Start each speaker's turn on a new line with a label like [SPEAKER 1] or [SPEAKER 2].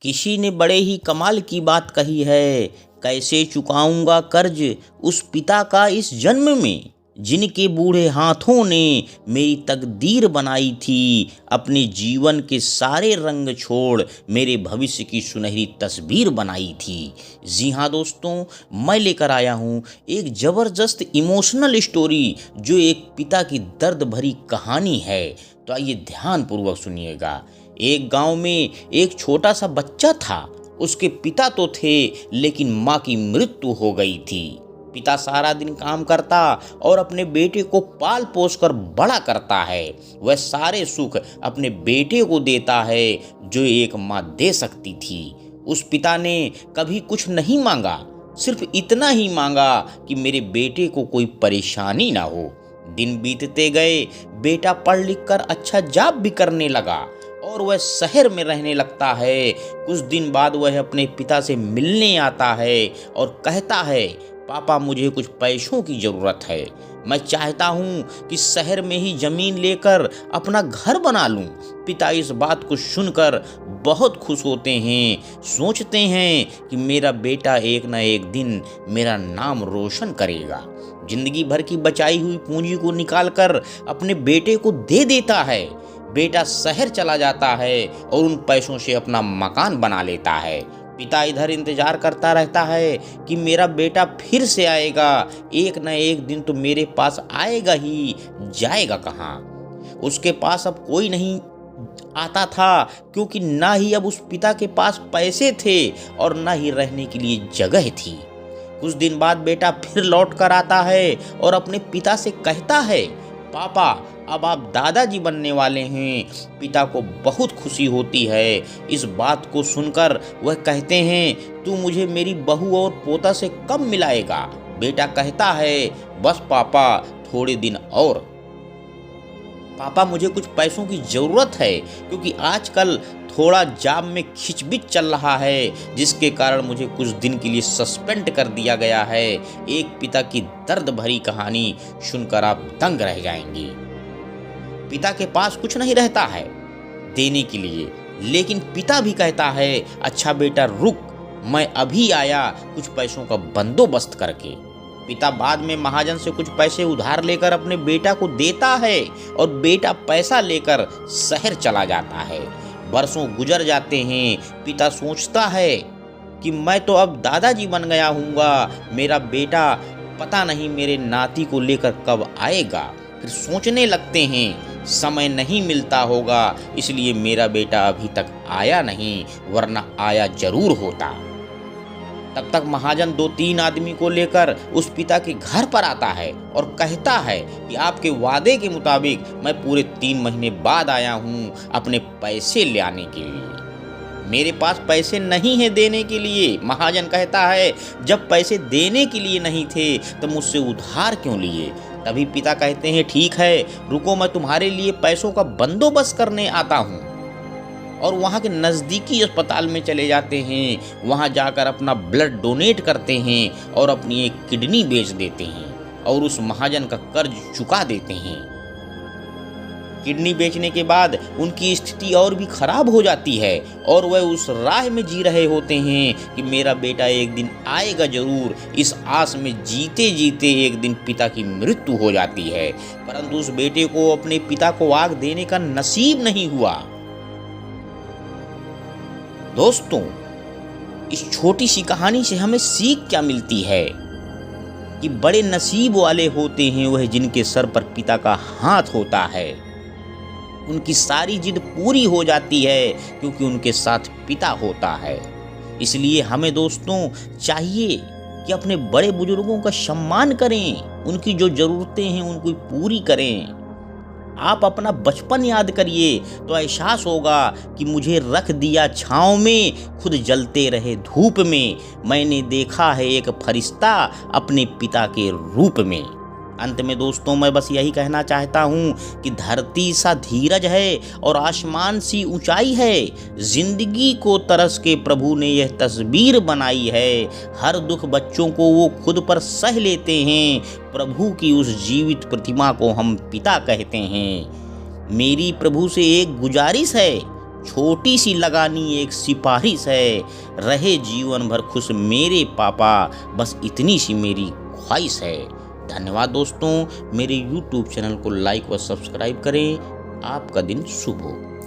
[SPEAKER 1] किसी ने बड़े ही कमाल की बात कही है। कैसे चुकाऊंगा कर्ज उस पिता का इस जन्म में, जिनके बूढ़े हाथों ने मेरी तकदीर बनाई थी। अपने जीवन के सारे रंग छोड़ मेरे भविष्य की सुनहरी तस्वीर बनाई थी। जी हाँ दोस्तों, मैं लेकर आया हूँ एक ज़बरदस्त इमोशनल स्टोरी, जो एक पिता की दर्द भरी कहानी है। तो आइए ध्यानपूर्वक सुनिएगा। एक गांव में एक छोटा सा बच्चा था। उसके पिता तो थे, लेकिन माँ की मृत्यु हो गई थी। पिता सारा दिन काम करता और अपने बेटे को पाल पोस कर बड़ा करता है। वह सारे सुख अपने बेटे को देता है, जो एक माँ दे सकती थी। उस पिता ने कभी कुछ नहीं मांगा, सिर्फ इतना ही मांगा कि मेरे बेटे को कोई परेशानी ना हो। दिन बीतते गए, बेटा पढ़ लिख कर अच्छा जॉब भी करने लगा और वह शहर में रहने लगता है। कुछ दिन बाद वह अपने पिता से मिलने आता है और कहता है, पापा मुझे कुछ पैसों की ज़रूरत है। मैं चाहता हूँ कि शहर में ही ज़मीन लेकर अपना घर बना लूँ। पिता इस बात को सुनकर बहुत खुश होते हैं। सोचते हैं कि मेरा बेटा एक न एक दिन मेरा नाम रोशन करेगा। जिंदगी भर की बचाई हुई पूंजी को निकालकर अपने बेटे को दे देता है। बेटा शहर चला जाता है और उन पैसों से अपना मकान बना लेता है। पिता इधर इंतजार करता रहता है कि मेरा बेटा फिर से आएगा, एक न एक दिन तो मेरे पास आएगा ही, जाएगा कहाँ। उसके पास अब कोई नहीं आता था, क्योंकि ना ही अब उस पिता के पास पैसे थे और ना ही रहने के लिए जगह थी। कुछ दिन बाद बेटा फिर लौट कर आता है और अपने पिता से कहता है, पापा अब आप दादाजी बनने वाले हैं। पिता को बहुत खुशी होती है। इस बात को सुनकर वह कहते हैं, तू मुझे मेरी बहू और पोता से कब मिलाएगा। बेटा कहता है, बस पापा थोड़े दिन और। पापा मुझे कुछ पैसों की ज़रूरत है, क्योंकि आजकल थोड़ा जॉब में खिचबिच चल रहा है, जिसके कारण मुझे कुछ दिन के लिए सस्पेंड कर दिया गया है। एक पिता की दर्द भरी कहानी सुनकर आप दंग रह जाएंगे। पिता के पास कुछ नहीं रहता है देने के लिए, लेकिन पिता भी कहता है, अच्छा बेटा रुक, मैं अभी आया कुछ पैसों का बंदोबस्त करके। पिता बाद में महाजन से कुछ पैसे उधार लेकर अपने बेटा को देता है और बेटा पैसा लेकर शहर चला जाता है। बरसों गुजर जाते हैं। पिता सोचता है कि मैं तो अब दादाजी बन गया हूँगा, मेरा बेटा पता नहीं मेरे नाती को लेकर कब आएगा। फिर सोचने लगते हैं, समय नहीं मिलता होगा, इसलिए मेरा बेटा अभी तक आया नहीं, वरना आया जरूर होता। तब तक महाजन 2-3 आदमी को लेकर उस पिता के घर पर आता है और कहता है कि आपके वादे के मुताबिक मैं पूरे 3 महीने बाद आया हूँ अपने पैसे ले आने के लिए। मेरे पास पैसे नहीं है देने के लिए। महाजन कहता है, जब पैसे देने के लिए नहीं थे तो मुझसे उधार क्यों लिए। तभी पिता कहते हैं, ठीक है रुको, मैं तुम्हारे लिए पैसों का बंदोबस्त करने आता हूँ। और वहाँ के नज़दीकी अस्पताल में चले जाते हैं। वहाँ जाकर अपना ब्लड डोनेट करते हैं और अपनी एक किडनी बेच देते हैं और उस महाजन का कर्ज चुका देते हैं। किडनी बेचने के बाद उनकी स्थिति और भी खराब हो जाती है और वह उस राह में जी रहे होते हैं कि मेरा बेटा एक दिन आएगा जरूर। इस आस में जीते जीते एक दिन पिता की मृत्यु हो जाती है, परंतु उस बेटे को अपने पिता को आग देने का नसीब नहीं हुआ। दोस्तों, इस छोटी सी कहानी से हमें सीख क्या मिलती है कि बड़े नसीब वाले होते हैं वह जिनके सर पर पिता का हाथ होता है। उनकी सारी जिद पूरी हो जाती है क्योंकि उनके साथ पिता होता है। इसलिए हमें दोस्तों चाहिए कि अपने बड़े बुजुर्गों का सम्मान करें, उनकी जो ज़रूरतें हैं उनको पूरी करें। आप अपना बचपन याद करिए तो एहसास होगा कि मुझे रख दिया छाँव में, खुद जलते रहे धूप में। मैंने देखा है एक फरिश्ता अपने पिता के रूप में। अंत में दोस्तों मैं बस यही कहना चाहता हूँ कि धरती सा धीरज है और आसमान सी ऊंचाई है। जिंदगी को तरस के प्रभु ने यह तस्वीर बनाई है। हर दुख बच्चों को वो खुद पर सह लेते हैं। प्रभु की उस जीवित प्रतिमा को हम पिता कहते हैं। मेरी प्रभु से एक गुजारिश है, छोटी सी लगानी एक सिफारिश है, रहे जीवन भर खुश मेरे पापा, बस इतनी सी मेरी ख्वाहिश है। धन्यवाद दोस्तों, मेरे YouTube चैनल को लाइक व सब्सक्राइब करें। आपका दिन शुभ हो।